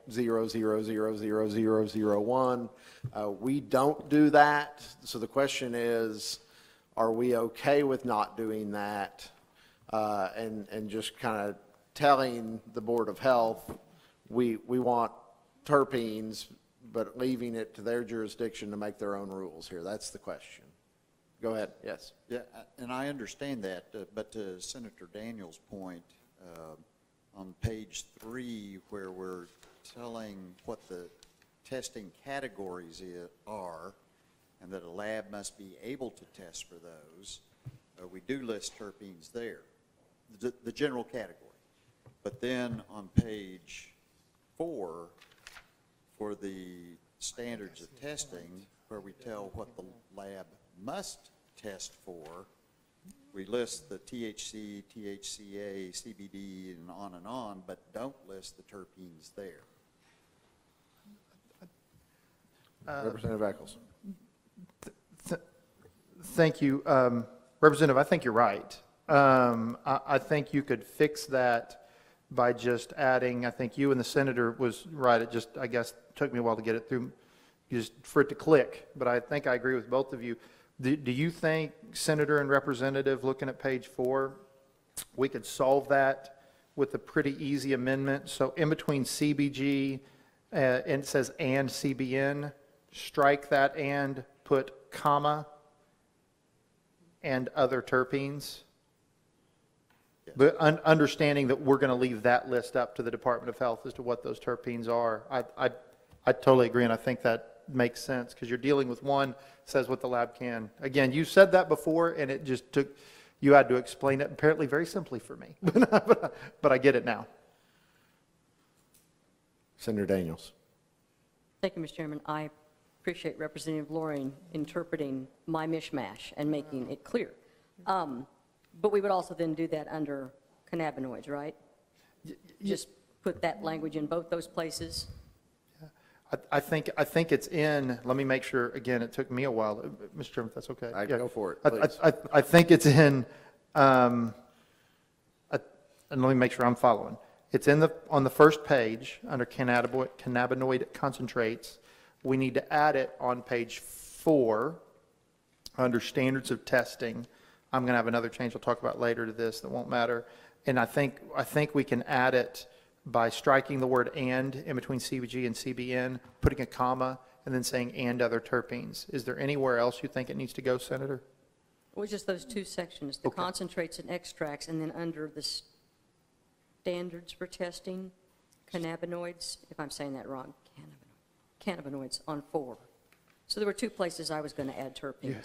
.0000001. We don't do that. So the question is, are we okay with not doing that? And just kind of telling the Board of Health, we want terpenes, but leaving it to their jurisdiction to make their own rules here. That's the question. Go ahead. Yes. Yeah, and I understand that, but to Senator Daniels' point, on page 3, where we're telling what the testing categories are, and that a lab must be able to test for those, we do list terpenes there, the general category. But then on page 4, for the standards of testing, where we tell what the lab must test for, we list the THC, THCA, CBD, and on, but don't list the terpenes there. Representative Eccles. Thank you. Representative, I think you're right. I think you could fix that by just adding, I think you and the senator was right, it just, I guess, took me a while to get it through, just for it to click, but I think I agree with both of you. Do you think, Senator and Representative, looking at page 4, we could solve that with a pretty easy amendment? So in between CBG, and it says and CBN, strike that and, put comma, and other terpenes? Yes. But understanding that we're going to leave that list up to the Department of Health as to what those terpenes are. I totally agree, and I think that makes sense, because you're dealing with one says what the lab can. Again, you said that before, and it just took, you had to explain it apparently very simply for me, but I get it now. Senator Daniels. Thank you, Mr. Chairman. I appreciate Representative Loring interpreting my mishmash and making it clear. But we would also then do that under cannabinoids, right? Just put that language in both those places. I think it's in, let me make sure, again, it took me a while, Mr. Chairman, if that's okay. Yeah. Go for it, please. I think it's in, and let me make sure I'm following. It's in on the first page under cannabinoid concentrates. We need to add it on page 4 under standards of testing. I'm going to have another change I'll talk about later to this that won't matter. And I think we can add it by striking the word and in between CBG and CBN, putting a comma, and then saying and other terpenes. Is there anywhere else you think it needs to go, Senator? Well, just those two sections, the concentrates and extracts, and then under the standards for testing, cannabinoids, if I'm saying that wrong, cannabinoids on 4. So there were 2 places I was going to add terpenes. Yeah,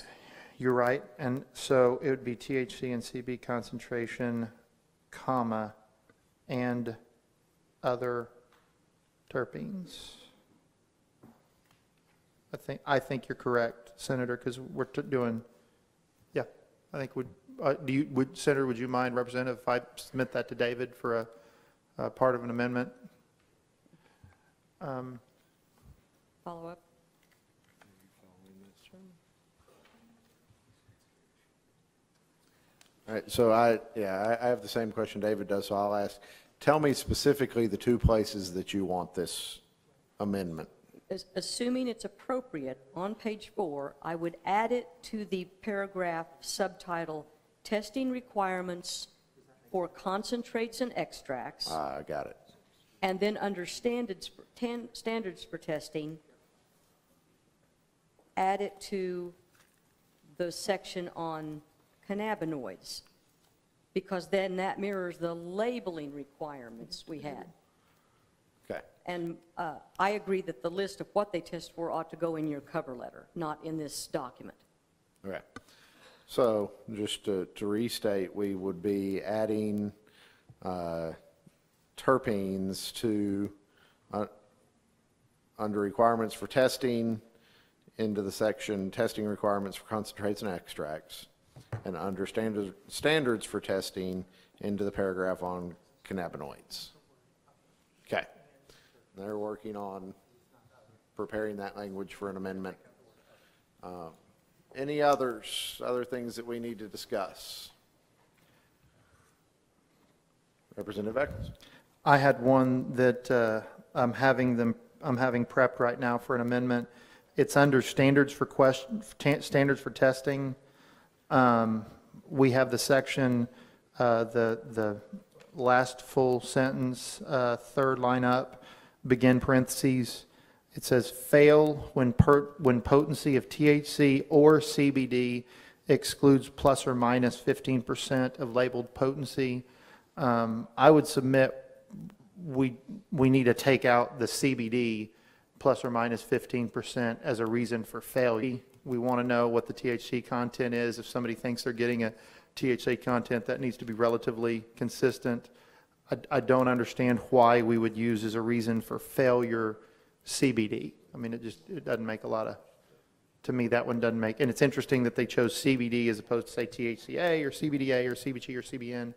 you're right. And so it would be THC and CB concentration, comma, and other terpenes. I think you're correct, Senator, because we're doing, yeah, I think Senator, would you mind, Representative, if I submit that to David for a part of an amendment? Follow up? All right, so I have the same question David does, so I'll ask. Tell me specifically the 2 places that you want this amendment. Assuming it's appropriate, on page 4, I would add it to the paragraph subtitle, Testing Requirements for Concentrates and Extracts. I got it. And then under standards for testing, add it to the section on cannabinoids, because then that mirrors the labeling requirements we had. Okay. And I agree that the list of what they test for ought to go in your cover letter, not in this document. Okay. So just to restate, we would be adding terpenes to under requirements for testing into the section testing requirements for concentrates and extracts, and under standards for testing into the paragraph on cannabinoids. Okay. They're working on preparing that language for an amendment. Any other things that we need to discuss? Representative Eccles. I had one that I'm having prepped right now for an amendment. It's under standards for standards for testing. We have the section, the last full sentence, third line up, begin parentheses. It says fail when potency of THC or CBD excludes plus or minus 15% of labeled potency. I would submit we need to take out the CBD plus or minus 15% as a reason for failure. We want to know what the THC content is. If somebody thinks they're getting a THC content, that needs to be relatively consistent. I don't understand why we would use as a reason for failure CBD. I mean, it doesn't make a lot of, to me, that one doesn't make, and it's interesting that they chose CBD as opposed to, say, THCA or CBDA or CBG or CBN.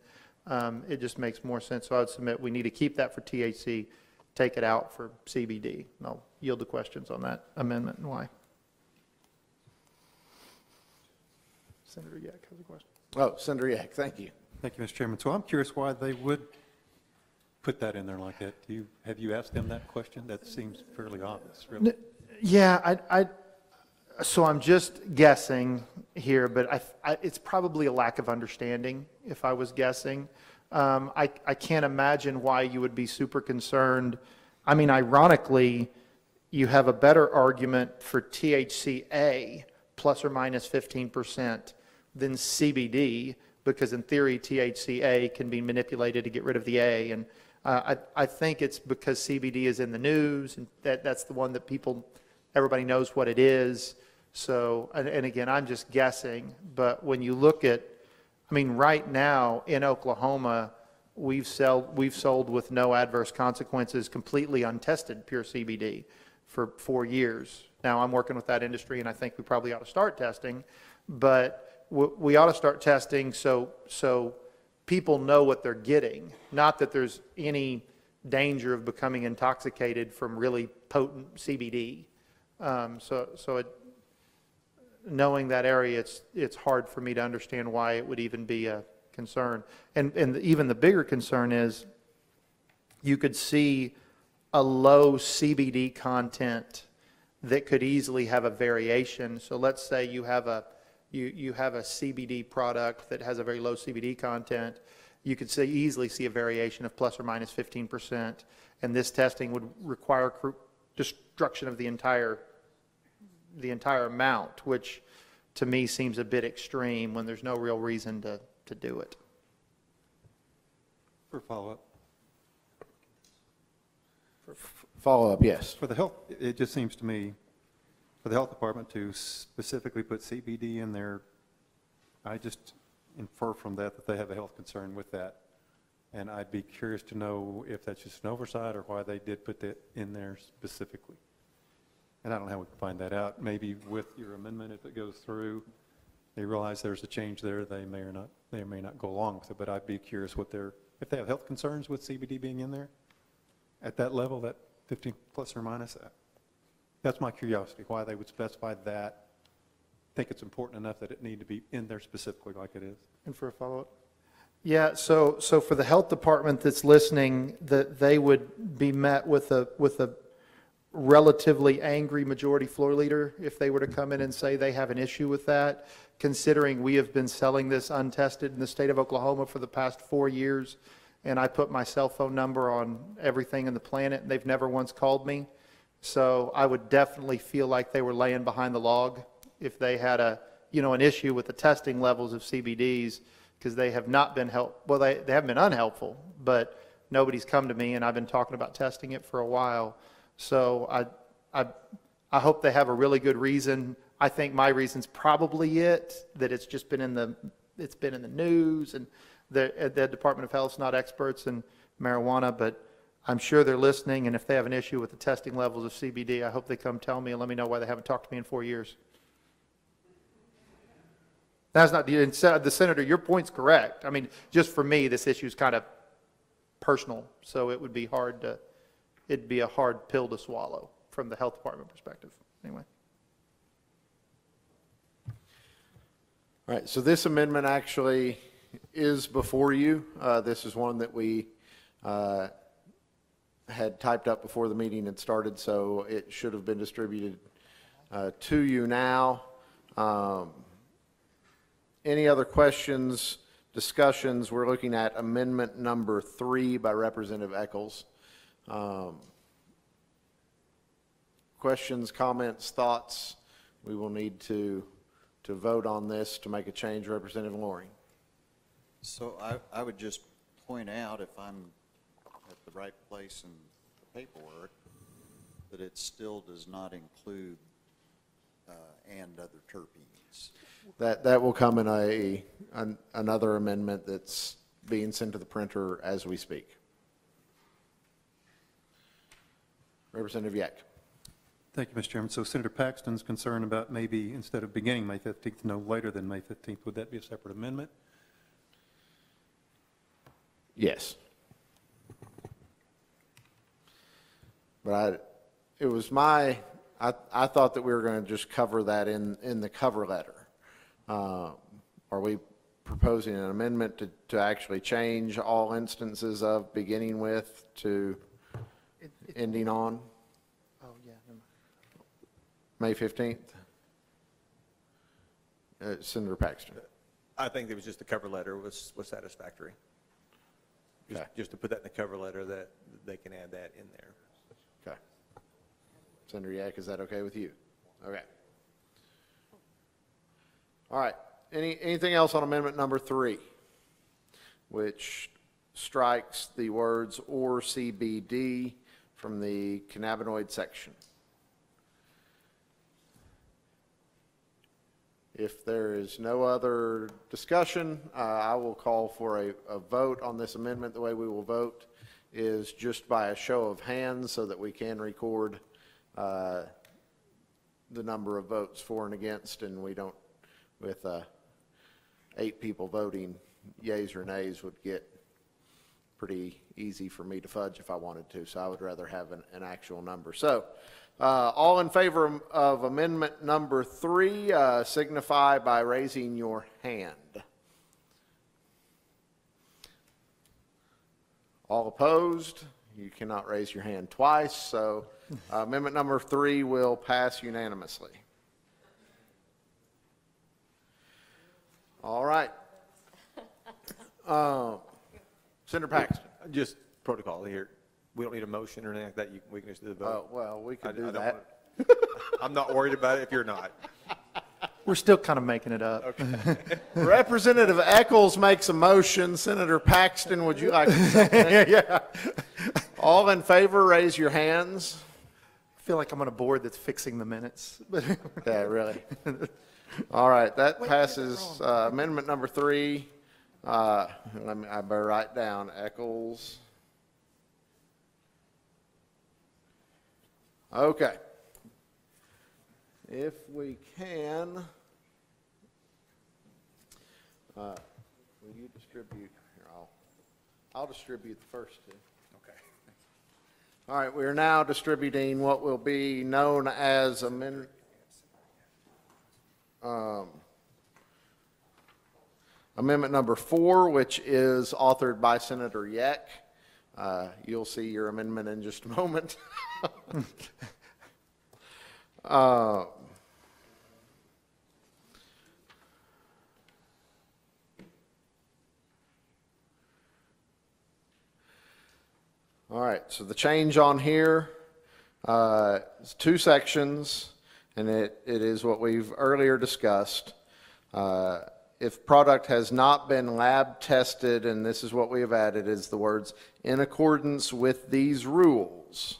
It just makes more sense. So I would submit we need to keep that for THC, take it out for CBD. And I'll yield the questions on that amendment and why. Senator Yak has a question. Oh, Senator Yak, thank you. Thank you, Mr. Chairman. So I'm curious why they would put that in there like that. Have you asked them that question? That seems fairly obvious, really. Yeah, so I'm just guessing here, but it's probably a lack of understanding, if I was guessing. I can't imagine why you would be super concerned. I mean, ironically, you have a better argument for THCA plus or minus 15% than CBD, because in theory, THCA can be manipulated to get rid of the A. And I think it's because CBD is in the news, and that's the one that everybody knows what it is. So, and again, I'm just guessing, but when you look at, I mean, right now in Oklahoma, we've sold with no adverse consequences, completely untested pure CBD for 4 years. Now, I'm working with that industry, and I think we probably ought to start testing, but we ought to start testing so people know what they're getting, not that there's any danger of becoming intoxicated from really potent CBD. Knowing that area, it's hard for me to understand why it would even be a concern. And even the bigger concern is you could see a low CBD content that could easily have a variation. So let's say you have a CBD product that has a very low CBD content. You could easily see a variation of plus or minus 15%, and this testing would require destruction of the entire amount, which to me seems a bit extreme when there's no real reason to do it. For follow-up. Follow-up, yes. For the health, it just seems to me, for the health department to specifically put CBD in there, I just infer from that they have a health concern with that. And I'd be curious to know if that's just an oversight or why they did put that in there specifically. And I don't know how we can find that out. Maybe with your amendment, if it goes through, they realize there's a change there, they may or may not go along with it. But I'd be curious if they have health concerns with CBD being in there at that level, that 15 plus or minus. That's my curiosity, why they would specify that. I think it's important enough that it need to be in there specifically like it is. And for a follow-up? Yeah, so for the health department that's listening, that they would be met with a relatively angry majority floor leader if they were to come in and say they have an issue with that, considering we have been selling this untested in the state of Oklahoma for the past 4 years, and I put my cell phone number on everything in the planet, and they've never once called me. So I would definitely feel like they were laying behind the log if they had an issue with the testing levels of CBDs, because they have not been they haven't been unhelpful, but nobody's come to me, and I've been talking about testing it for a while. So I hope they have a really good reason. I think my reason's probably that it's just been in the news, and the Department of Health's not experts in marijuana, but I'm sure they're listening, and if they have an issue with the testing levels of CBD, I hope they come tell me and let me know why they haven't talked to me in 4 years. That's not the Senator, your point's correct. I mean, just for me, this issue is kind of personal, so it would be it'd be a hard pill to swallow from the health department perspective. Anyway. All right, so this amendment actually is before you. This is one that we had typed up before the meeting had started, so it should have been distributed to you now. Any other questions, discussions? We're looking at amendment number 3 by Representative Eccles. Questions, comments, thoughts? We will need to vote on this to make a change. Representative Loring. So I would just point out, if I'm at the right place in the paperwork, that it still does not include and other terpenes. That will come in another amendment that's being sent to the printer as we speak. Representative Yak. Thank you, Mr. Chairman. So Senator Paxton's concerned about maybe instead of beginning May 15th, no later than May 15th, would that be a separate amendment? Yes. But I thought that we were going to just cover that in the cover letter. Are we proposing an amendment to actually change all instances of beginning with to ending on Oh, yeah, never mind. May 15th? Senator Paxton. I think it was just the cover letter was satisfactory. Okay. Just to put that in the cover letter, that they can add that in there. Okay. Senator Yak, is that okay with you? Okay. All right. Anything else on amendment number 3, which strikes the words "or CBD" from the cannabinoid section? If there is no other discussion, I will call for a vote on this amendment. The way we will vote is just by a show of hands so that we can record the number of votes for and against, and we don't, with 8 people voting, yays or nays would get pretty easy for me to fudge if I wanted to, so I would rather have an actual number. So, all in favor of amendment number 3, signify by raising your hand. All opposed? You cannot raise your hand twice, so amendment number 3 will pass unanimously. All right. Senator Paxton. Just protocol here. We don't need a motion or anything like that. We can just do the vote. Well, we I could do don't that. I'm not worried about it if you're not. We're still kind of making it up. Representative Eccles makes a motion. Senator Paxton, would you like to second it? Yeah. All in favor, raise your hands. I feel like I'm on a board that's fixing the minutes. Yeah, really. All right, that passes amendment number 3. I better write down Eccles. Okay. If we can, will you distribute? Here, I'll distribute the first 2. Okay. All right, we are now distributing what will be known as amendment number 4, which is authored by Senator Yak. You'll see your amendment in just a moment. All right, so the change on here is 2 sections, and it is what we've earlier discussed. If product has not been lab tested, and this is what we have added, is the words, "in accordance with these rules,"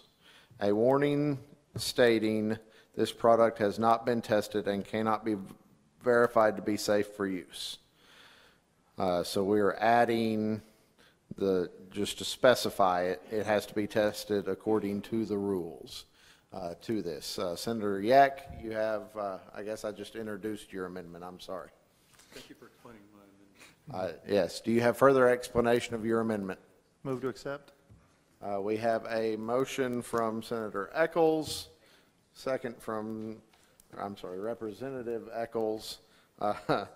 a warning stating this product has not been tested and cannot be verified to be safe for use. So we are adding just to specify it, it has to be tested according to the rules to this. Senator Yak, you have, I guess I just introduced your amendment, I'm sorry. Thank you for explaining my amendment. Yes, do you have further explanation of your amendment? Move to accept? We have a motion from Senator Eccles, second from, Representative Eccles, a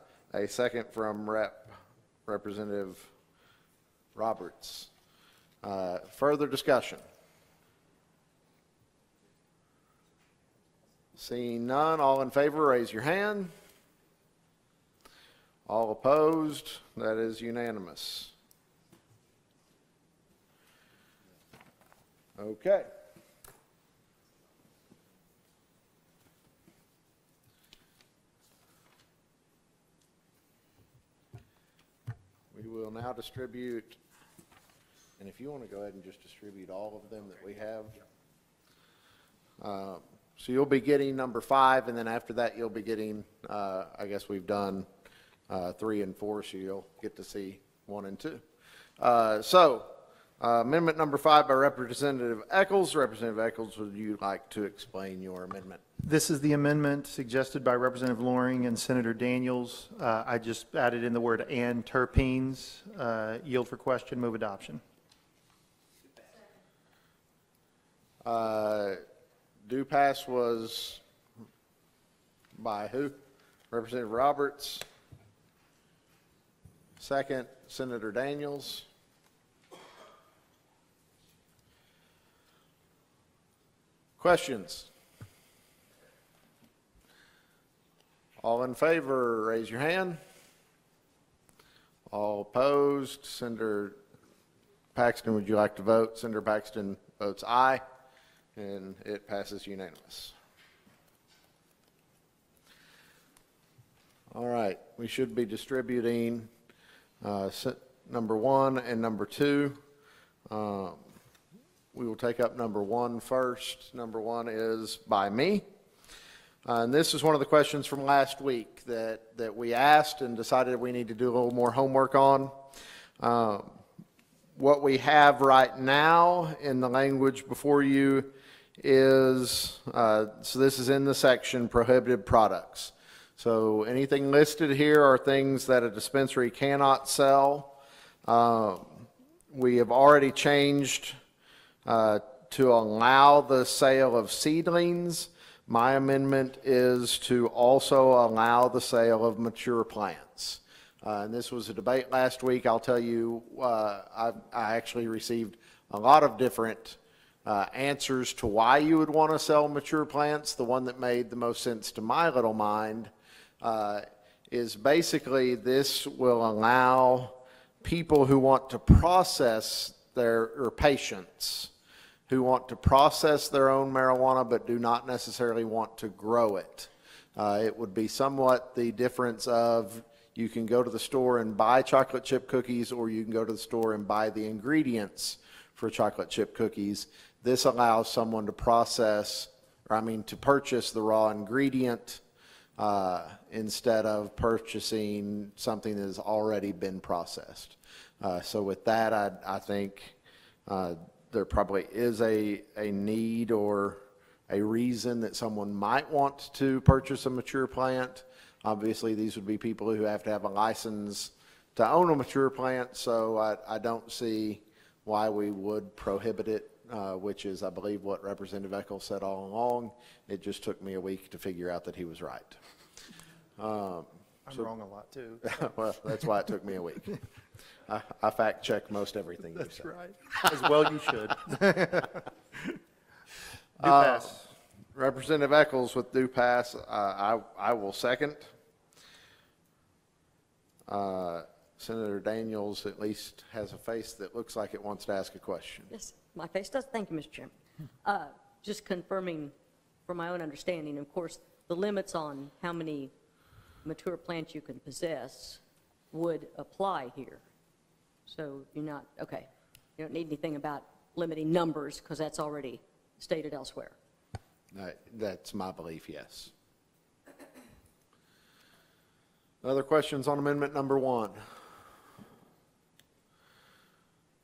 second from Representative Roberts. Further discussion? Seeing none, all in favor, raise your hand. All opposed, that is unanimous. Okay. We will now distribute, and if you want to go ahead and just distribute all of them that we have. So you'll be getting number 5, and then after that, you'll be getting, I guess we've done 3 and 4, so you'll get to see 1 and 2. Amendment number 5 by Representative Eccles. Representative Eccles, would you like to explain your amendment? This is the amendment suggested by Representative Loring and Senator Daniels. I just added in the word "and terpenes." Yield for question, move adoption. Due pass was by who? Representative Roberts. Second, Senator Daniels. Questions? All in favor, raise your hand. All opposed, Senator Paxton, would you like to vote? Senator Paxton votes aye, and it passes unanimous. All right, we should be distributing number 1 and number 2. We will take up number 1 first. Number 1 is by me. And this is one of the questions from last week that we asked and decided we need to do a little more homework on. What we have right now in the language before you is, so this is in the section prohibited products. So anything listed here are things that a dispensary cannot sell. We have already changed to allow the sale of seedlings. My amendment is to also allow the sale of mature plants. And this was a debate last week. I'll tell you, I actually received a lot of different answers to why you would want to sell mature plants. The one that made the most sense to my little mind is basically this will allow people who want to process or patients who want to process their own marijuana but do not necessarily want to grow it. It would be somewhat the difference of you can go to the store and buy chocolate chip cookies, or you can go to the store and buy the ingredients for chocolate chip cookies. This allows someone to to purchase the raw ingredient instead of purchasing something that has already been processed. So with that, I think there probably is a need or a reason that someone might want to purchase a mature plant. Obviously, these would be people who have to have a license to own a mature plant, so I don't see why we would prohibit it, which is, I believe, what Representative Eccles said all along. It just took me a week to figure out that he was right. I'm wrong a lot, too. Well, that's why it took me a week. I fact-check most everything you say. That's right. As well you should. Due pass. Representative Eccles with due pass, I will second. Senator Daniels at least has a face that looks like it wants to ask a question. Yes, my face does. Thank you, Mr. Chairman. Just confirming from my own understanding, of course, the limits on how many mature plants you can possess would apply here. So you're not, okay, you don't need anything about limiting numbers because that's already stated elsewhere. That's my belief, yes. Other questions on amendment number 1?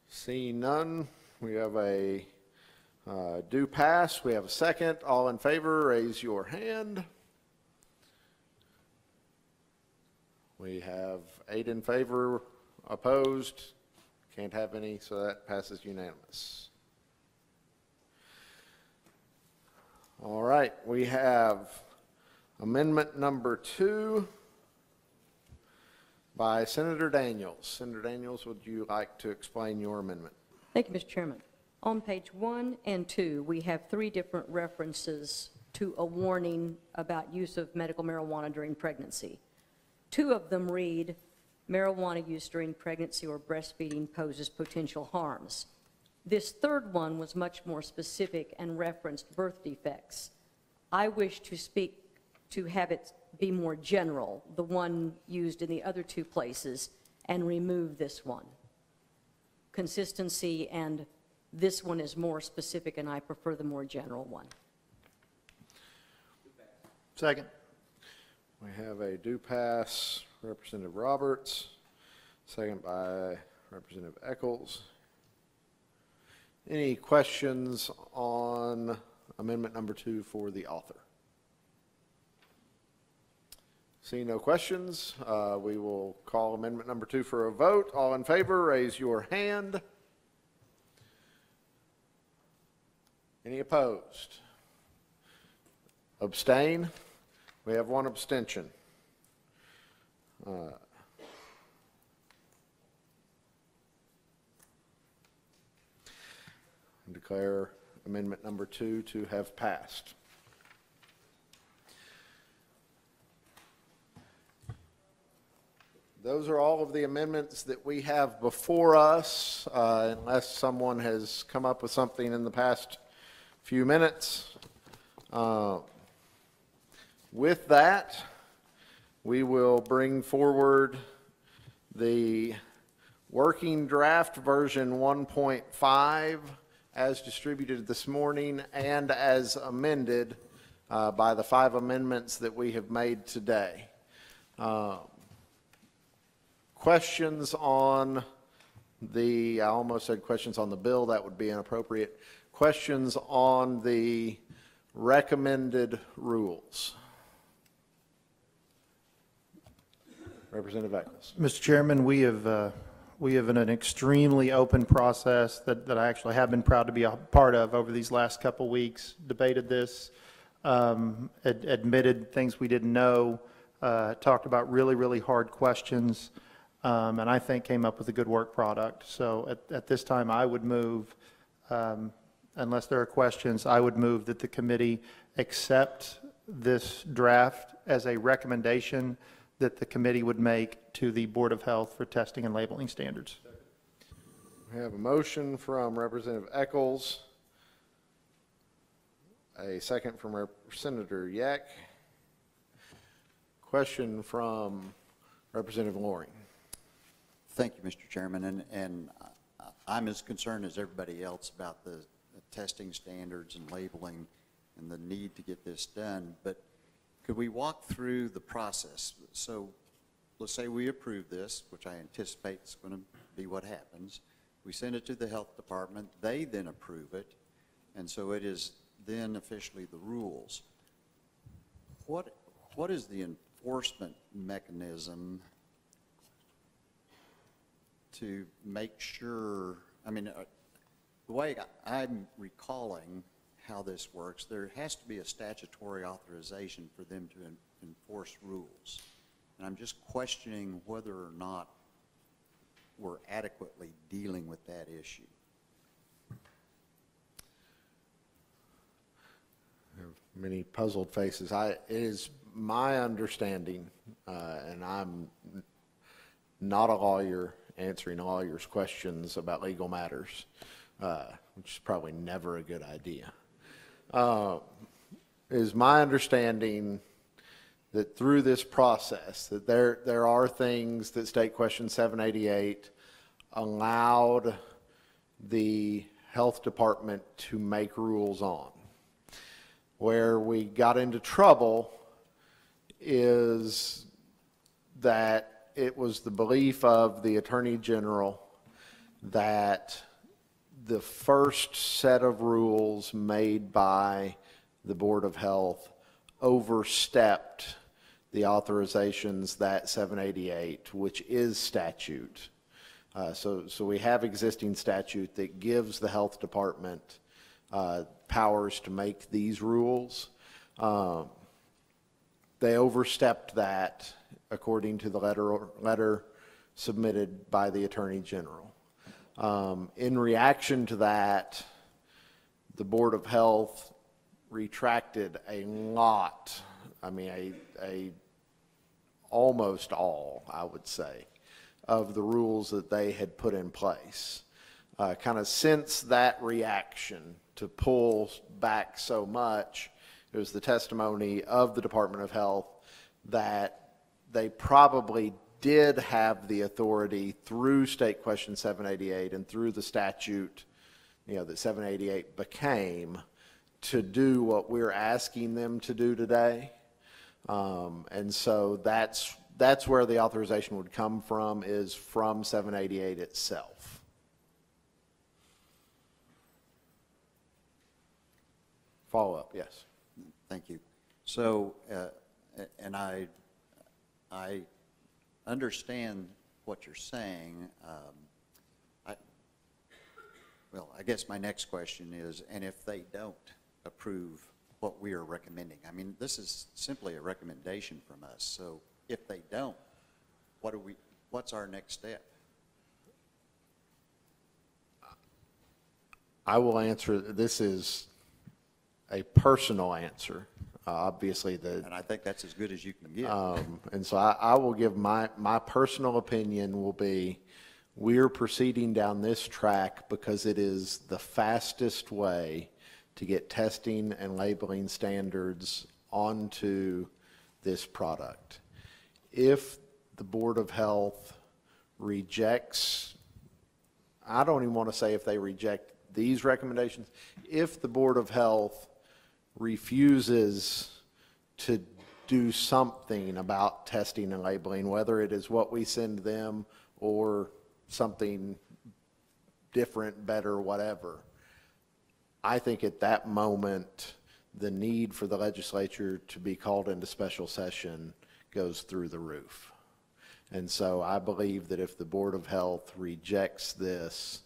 Seeing none, we have a due pass. We have a second. All in favor, raise your hand. We have 8 in favor, opposed, can't have any, so that passes unanimous. All right, we have amendment number 2 by Senator Daniels. Senator Daniels, would you like to explain your amendment? Thank you, Mr. Chairman. On page 1 and 2, we have 3 different references to a warning about use of medical marijuana during pregnancy. 2 of them read, marijuana use during pregnancy or breastfeeding poses potential harms. This 3rd one was much more specific and referenced birth defects. I wish to have it be more general, the one used in the other 2 places, and remove this one. Consistency, and this one is more specific, and I prefer the more general one. Second. We have a do pass, Representative Roberts, second by Representative Eccles. Any questions on amendment number 2 for the author? Seeing no questions, we will call amendment number 2 for a vote. All in favor, raise your hand. Any opposed? Abstain? We have 1 abstention. Declare amendment number 2 to have passed. Those are all of the amendments that we have before us, unless someone has come up with something in the past few minutes. With that, we will bring forward the working draft version 1.5 as distributed this morning and as amended by the 5 amendments that we have made today. Questions on I almost said questions on the bill, that would be inappropriate. Questions on the recommended rules? Representative Eccles. Mr. Chairman, we have in an extremely open process that I actually have been proud to be a part of over these last couple weeks, debated this, admitted things we didn't know, talked about really, really hard questions, and I think came up with a good work product. So at this time, I would move, unless there are questions, I would move that the committee accept this draft as a recommendation that the committee would make to the Board of Health for testing and labeling standards. We have a motion from Representative Eccles, a second from Senator Yek. Question from Representative Loring. Thank you, Mr. Chairman, and I'm as concerned as everybody else about the testing standards and labeling and the need to get this done, but could we walk through the process? So let's say we approve this, which I anticipate is going to be what happens. We send it to the health department. They then approve it. And so it is then officially the rules. What is the enforcement mechanism to make sure, the way I'm recalling how this works, there has to be a statutory authorization for them to enforce rules. And I'm just questioning whether or not we're adequately dealing with that issue. Many puzzled faces. It is my understanding, and I'm not a lawyer answering a lawyer's questions about legal matters, which is probably never a good idea. Is my understanding that through this process that there are things that State Question 788 allowed the health department to make rules on. Where we got into trouble is that it was the belief of the Attorney General that the first set of rules made by the Board of Health overstepped the authorizations that 788, which is statute. So we have existing statute that gives the health department powers to make these rules. They overstepped that according to the letter submitted by the Attorney General. In reaction to that, the Board of Health retracted a lot, I mean, almost all, I would say, of the rules that they had put in place. Kind of since that reaction to pull back so much, it was the testimony of the Department of Health that they probably did have the authority through State Question 788 and through the statute, that 788 became, to do what we're asking them to do today. And so that's where the authorization would come from, is from 788 itself. Follow up, yes. Thank you. So, and I understand what you're saying. I guess my next question is, and if they don't approve what we are recommending, I mean, this is simply a recommendation from us. So if they don't, what's our next step? I will answer, this is a personal answer, obviously. And I think that's as good as you can get. And so I will give my personal opinion will be, we're proceeding down this track because it is the fastest way to get testing and labeling standards onto this product. If the Board of Health rejects, I don't even want to say if they reject these recommendations, if the Board of Health refuses to do something about testing and labeling, whether it is what we send them or something different, better, whatever, I think at that moment, the need for the legislature to be called into special session goes through the roof. And so I believe that if the Board of Health rejects this,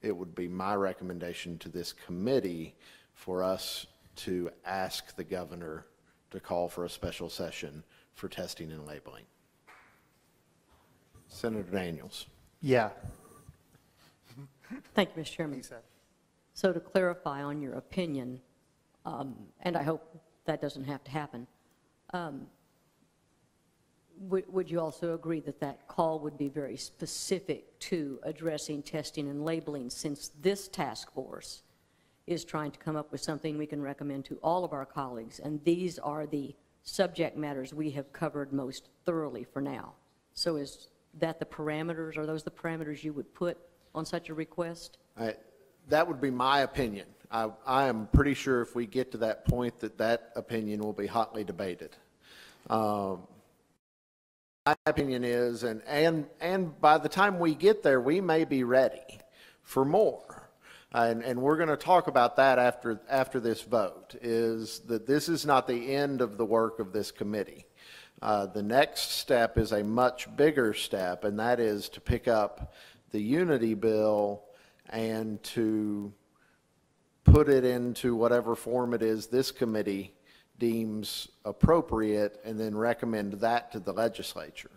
it would be my recommendation to this committee for us to ask the governor to call for a special session for testing and labeling. Senator Daniels. Yeah. Thank you, Mr. Chairman. So to clarify on your opinion, and I hope that doesn't have to happen, would you also agree that that call would be very specific to addressing testing and labeling, since this task force is trying to come up with something we can recommend to all of our colleagues, and these are the subject matters we have covered most thoroughly for now? So is that the parameters, are those the parameters you would put on such a request? That would be my opinion. I am pretty sure if we get to that point that opinion will be hotly debated. My opinion is, and by the time we get there, we may be ready for more. And we're going to talk about that after this vote, is that this is not the end of the work of this committee. The next step is a much bigger step, and that is to pick up the Unity bill and to put it into whatever form it is this committee deems appropriate, and then recommend that to the legislature.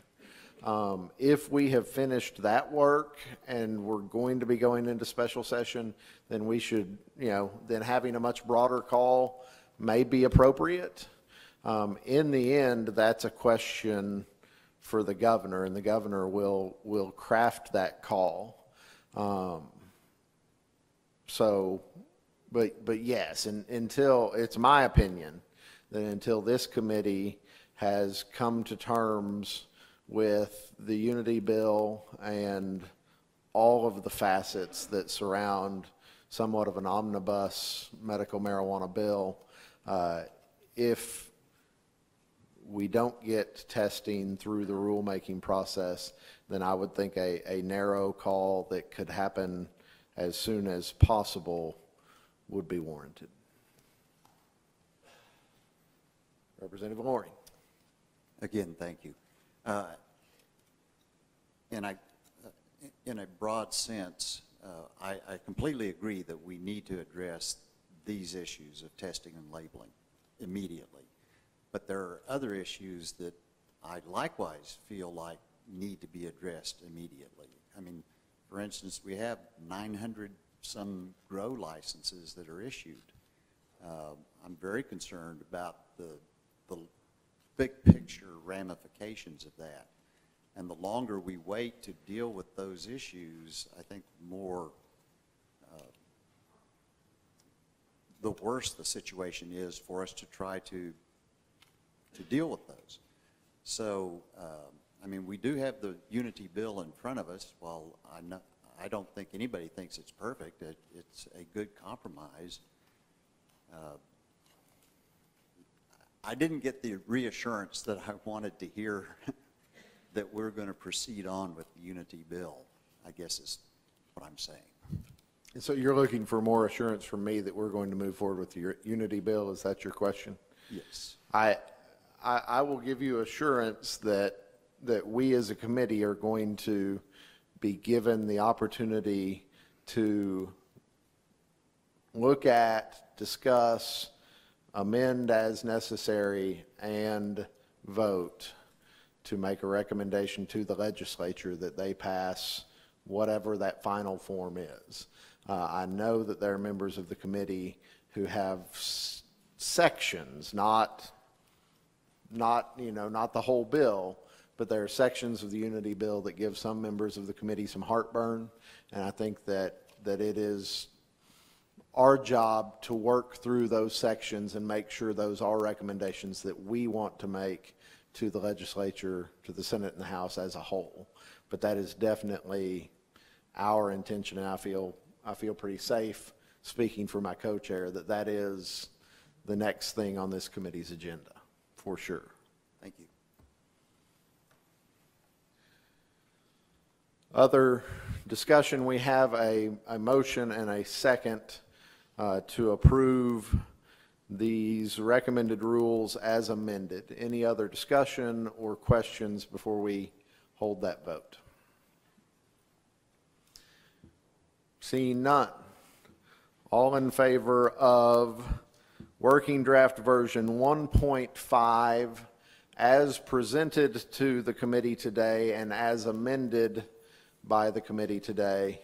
If we have finished that work and we're going to be going into special session, then we should, then having a much broader call may be appropriate. In the end, that's a question for the governor, and the governor will craft that call. But yes, and until, it's my opinion that until this committee has come to terms with the Unity bill and all of the facets that surround somewhat of an omnibus medical marijuana bill, if we don't get testing through the rulemaking process, then I would think a narrow call that could happen as soon as possible would be warranted. Representative Loring. Again, thank you. In a broad sense, I completely agree that we need to address these issues of testing and labeling immediately. But there are other issues that I likewise feel like need to be addressed immediately. I mean, for instance, we have 900 some grow licenses that are issued. I'm very concerned about the big picture ramifications of that. And the longer we wait to deal with those issues, I think the worse the situation is for us to try to deal with those. So, I mean, we do have the Unity bill in front of us. While I don't think anybody thinks it's perfect, it's a good compromise. I didn't get the reassurance that I wanted to hear that we're going to proceed on with the Unity bill, I guess is what I'm saying. And so you're looking for more assurance from me that we're going to move forward with your Unity bill? Is that your question? Yes. I will give you assurance that we as a committee are going to be given the opportunity to look at, discuss, amend as necessary, and vote to make a recommendation to the legislature that they pass whatever that final form is. I know that there are members of the committee who have sections, not the whole bill, but there are sections of the Unity bill that give some members of the committee some heartburn, and I think that it is our job to work through those sections and make sure those are recommendations that we want to make to the legislature, to the Senate and the House as a whole. But that is definitely our intention, and I feel pretty safe speaking for my co-chair that is the next thing on this committee's agenda, for sure. Thank you. Other discussion, we have a motion and a second to approve these recommended rules as amended. Any other discussion or questions before we hold that vote? Seeing none. All in favor of working draft version 1.5 as presented to the committee today and as amended by the committee today,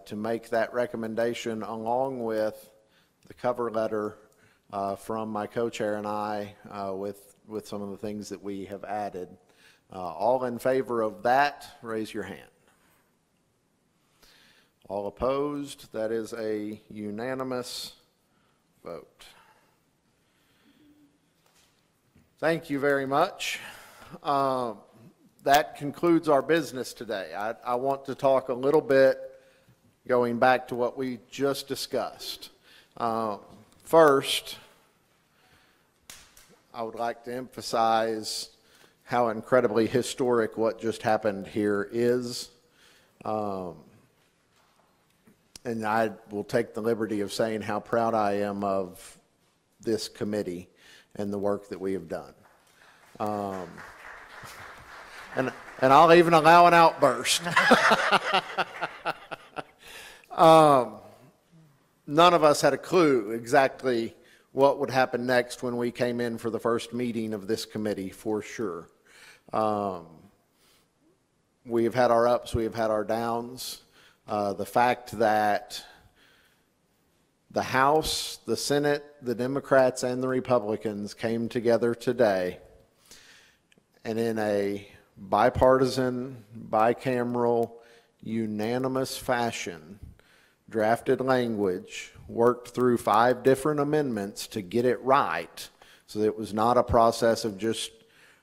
to make that recommendation along with the cover letter from my co-chair and I with some of the things that we have added. All in favor of that, raise your hand. All opposed? That is a unanimous vote. Thank you very much. That concludes our business today. I want to talk a little bit, going back to what we just discussed. First, I would like to emphasize how incredibly historic what just happened here is. And I will take the liberty of saying how proud I am of this committee and the work that we have done. And I'll even allow an outburst. None of us had a clue exactly what would happen next when we came in for the first meeting of this committee, for sure. We have had our ups, we have had our downs. The fact that the House, the Senate, the Democrats, and the Republicans came together today and in a bipartisan, bicameral, unanimous fashion drafted language, worked through 5 different amendments to get it right, so that it was not a process of just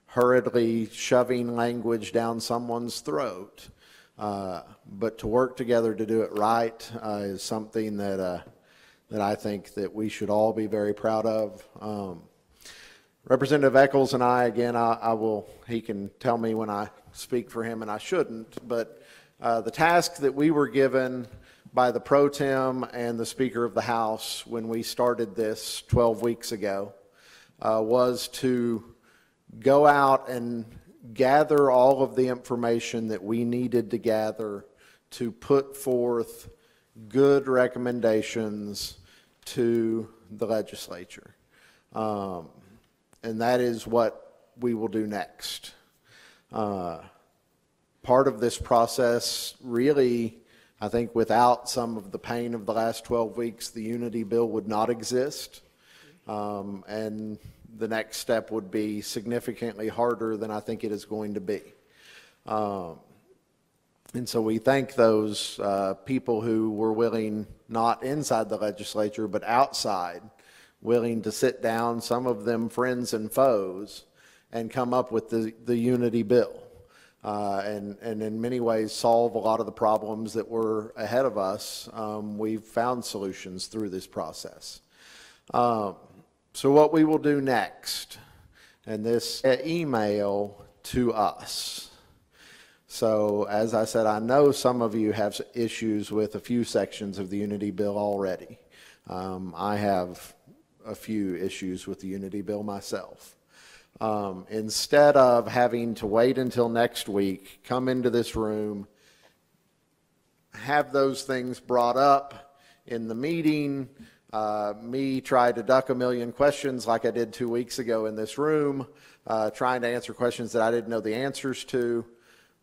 hurriedly shoving language down someone's throat. But to work together to do it right is something that I think that we should all be very proud of. Representative Echols and I, again, he can tell me when I speak for him and I shouldn't, but the task that we were given by the pro tem and the Speaker of the House when we started this 12 weeks ago was to go out and gather all of the information that we needed to gather to put forth good recommendations to the legislature. And that is what we will do next. Part of this process really I think without some of the pain of the last 12 weeks, the Unity Bill would not exist. And the next step would be significantly harder than I think it is going to be. And so we thank those people who were willing, not inside the legislature, but outside, willing to sit down, some of them friends and foes, and come up with the Unity Bill. And in many ways solve a lot of the problems that were ahead of us. We've found solutions through this process. So what we will do next, and this email to us. So as I said, I know some of you have issues with a few sections of the Unity Bill already. I have a few issues with the Unity Bill myself. Instead of having to wait until next week, come into this room, have those things brought up in the meeting, me try to duck a million questions like I did 2 weeks ago in this room, trying to answer questions that I didn't know the answers to.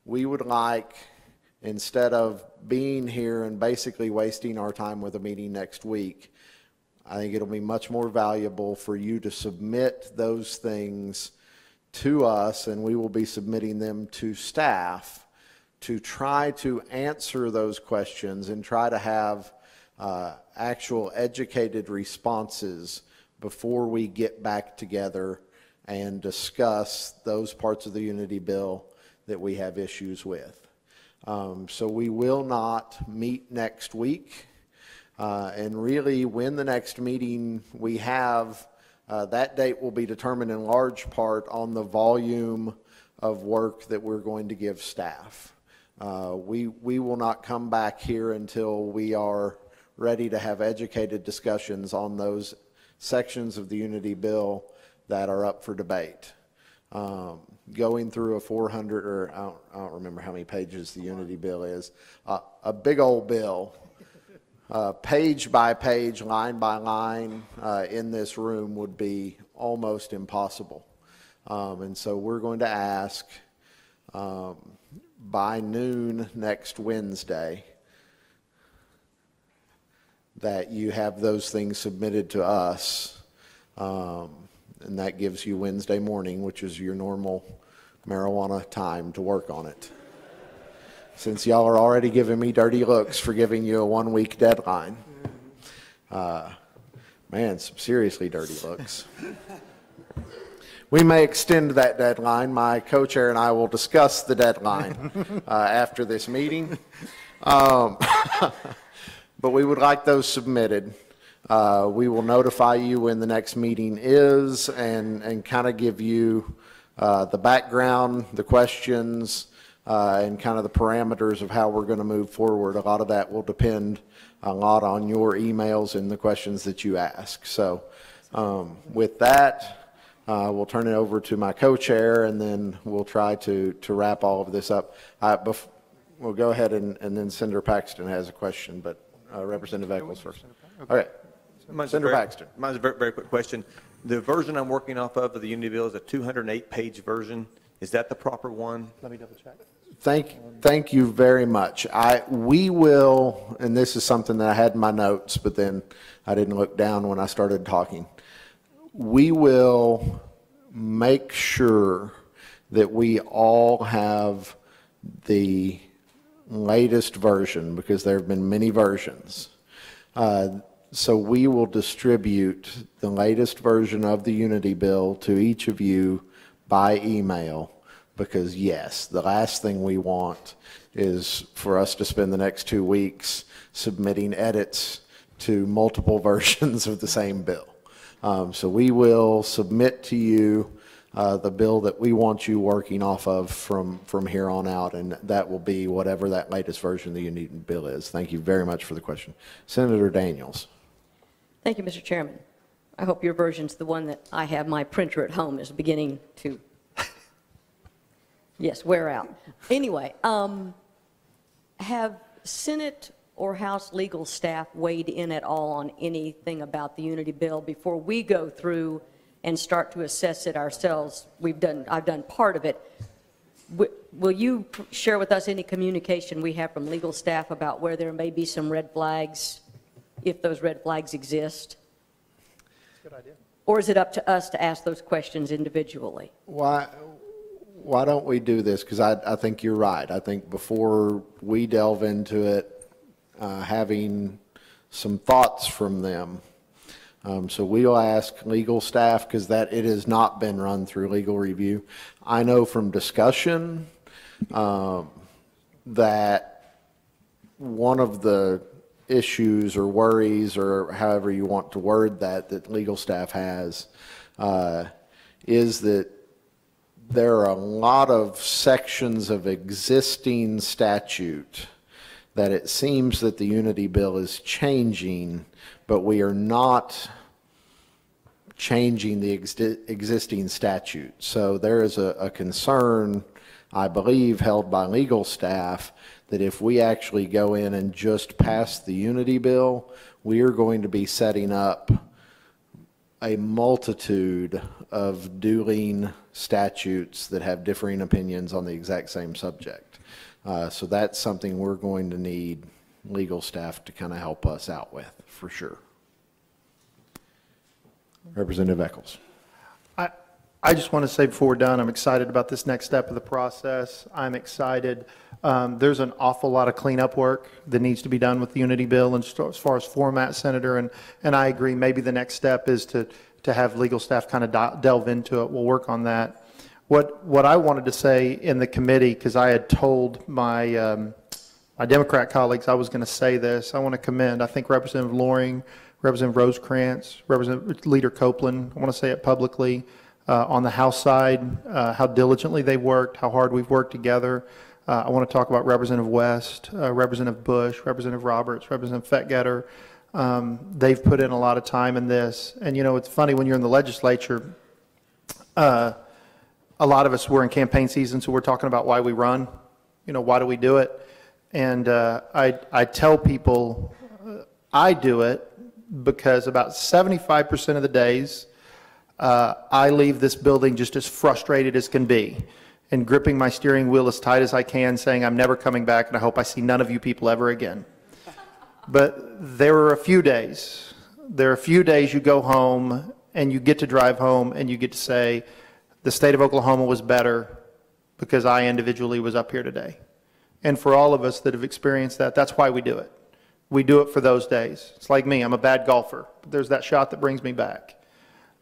We would like, instead of being here and basically wasting our time with a meeting next week, I think it'll be much more valuable for you to submit those things to us, and we will be submitting them to staff to try to answer those questions and try to have actual educated responses before we get back together and discuss those parts of the Unity Bill that we have issues with. So we will not meet next week. And really, when the next meeting we have, that date will be determined in large part on the volume of work that we're going to give staff. We will not come back here until we are ready to have educated discussions on those sections of the Unity Bill that are up for debate. Going through a 400, or I don't remember how many pages the Unity Bill is, a big old bill, page by page, line by line, in this room would be almost impossible. And so we're going to ask by noon next Wednesday that you have those things submitted to us. And that gives you Wednesday morning, which is your normal marijuana time to work on it. Since y'all are already giving me dirty looks for giving you a 1 week deadline. Man, some seriously dirty looks. We may extend that deadline. My co-chair and I will discuss the deadline after this meeting. But we would like those submitted. We will notify you when the next meeting is and kind of give you the background, the questions, and kind of the parameters of how we're going to move forward. A lot of that will depend a lot on your emails and the questions that you ask. So with that, we'll turn it over to my co-chair, and then we'll try to wrap all of this up. We'll go ahead and then Senator Paxton has a question, but Representative Echols first. Okay. Senator Paxton. Mine's a very, very quick question. The version I'm working off of the Unity Bill is a 208-page version. Is that the proper one? Let me double check. Thank you very much. We will, and this is something that I had in my notes, but then I didn't look down when I started talking. We will make sure that we all have the latest version, because there have been many versions. So we will distribute the latest version of the Unity Bill to each of you by email, because yes, the last thing we want is for us to spend the next 2 weeks submitting edits to multiple versions of the same bill. So we will submit to you the bill that we want you working off of from here on out, and that will be whatever that latest version of the Unity Bill is. Thank you very much for the question. Senator Daniels. Thank you, Mr. Chairman. I hope your version's the one that I have. My printer at home is beginning to, yes, wear out. Anyway, have Senate or House legal staff weighed in at all on anything about the Unity Bill before we go through and start to assess it ourselves? I've done part of it. will you share with us any communication we have from legal staff about where there may be some red flags, if those red flags exist? Good idea. Or is it up to us to ask those questions individually? Why don't we do this? Because I think you're right. I think before we delve into it, having some thoughts from them. So we'll ask legal staff, because it has not been run through legal review. I know from discussion that one of the issues or worries, or however you want to word that legal staff has, is that there are a lot of sections of existing statute that it seems that the Unity Bill is changing, but we are not changing the existing statute. So there is a concern, I believe, held by legal staff that if we actually go in and just pass the Unity Bill, we are going to be setting up a multitude of dueling statutes that have differing opinions on the exact same subject. So that's something we're going to need legal staff to kind of help us out with, for sure. Representative Eccles. I just want to say before we're done, I'm excited about this next step of the process. I'm excited. There's an awful lot of cleanup work that needs to be done with the Unity Bill, and as far as format, Senator, and I agree, maybe the next step is to have legal staff kind of delve into it. We'll work on that. What I wanted to say in the committee, because I had told my my Democrat colleagues I was going to say this, I want to commend, I think, Representative Loring, Representative Rosecrans, Representative Leader Copeland, I want to say it publicly, on the House side, how diligently they worked, how hard we've worked together. I want to talk about Representative West, Representative Bush, Representative Roberts, Representative Fettgetter. They've put in a lot of time in this. And, you know, it's funny when you're in the legislature, a lot of us were in campaign season, so we're talking about why we run. You know, why do we do it? And I tell people I do it because about 75% of the days, I leave this building just as frustrated as can be and gripping my steering wheel as tight as I can, saying I'm never coming back and I hope I see none of you people ever again. But there are a few days. There are a few days you go home and you get to drive home and you get to say, the state of Oklahoma was better because I individually was up here today. And for all of us that have experienced that, that's why we do it. We do it for those days. It's like me, I'm a bad golfer. But there's that shot that brings me back.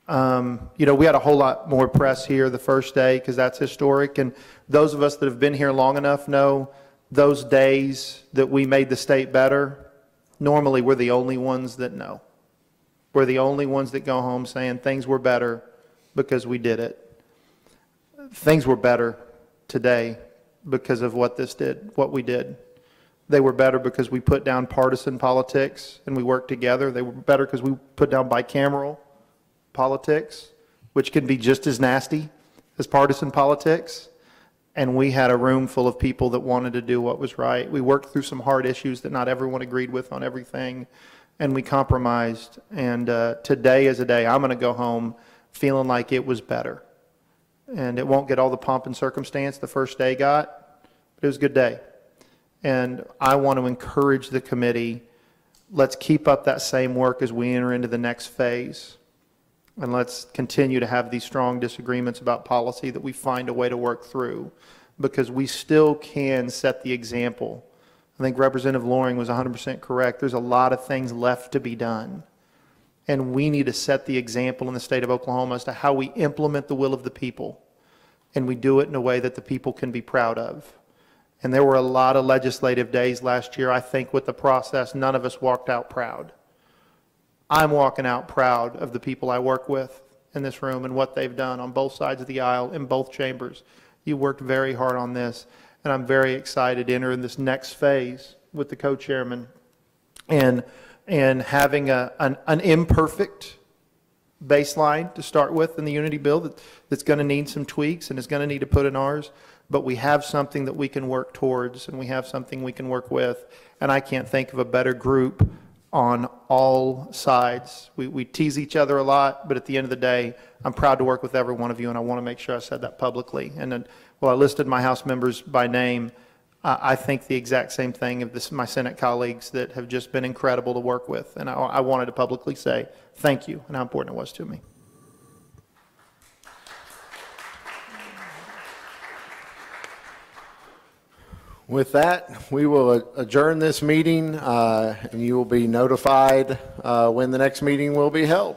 You know, we had a whole lot more press here the first day because that's historic. And those of us that have been here long enough know those days that we made the state better, normally we're the only ones that know. We're the only ones that go home saying things were better because we did it. Things were better today because of what we did. They were better because we put down partisan politics and we worked together. They were better because we put down bicameral politics, which can be just as nasty as partisan politics. And we had a room full of people that wanted to do what was right. We worked through some hard issues that not everyone agreed with on everything, and we compromised. And today is a day I'm going to go home feeling like it was better. And it won't get all the pomp and circumstance the first day got, but it was a good day. And I want to encourage the committee, let's keep up that same work as we enter into the next phase. And let's continue to have these strong disagreements about policy that we find a way to work through, because we still can set the example. I think Representative Loring was 100% correct. There's a lot of things left to be done. And we need to set the example in the state of Oklahoma as to how we implement the will of the people. And we do it in a way that the people can be proud of. And there were a lot of legislative days last year. I think with the process, none of us walked out proud. I'm walking out proud of the people I work with in this room and what they've done on both sides of the aisle in both chambers. You worked very hard on this, and I'm very excited to enter in this next phase with the co-chairman and having an imperfect baseline to start with in the Unity Bill that's going to need some tweaks and is going to need to put in ours. But we have something that we can work towards, and we have something we can work with. And I can't think of a better group on all sides. We tease each other a lot, but at the end of the day, I'm proud to work with every one of you, and I want to make sure I said that publicly. And then, while I listed my House members by name, I think the exact same thing of my Senate colleagues that have just been incredible to work with. And I wanted to publicly say thank you and how important it was to me. With that, we will adjourn this meeting, and you will be notified when the next meeting will be held.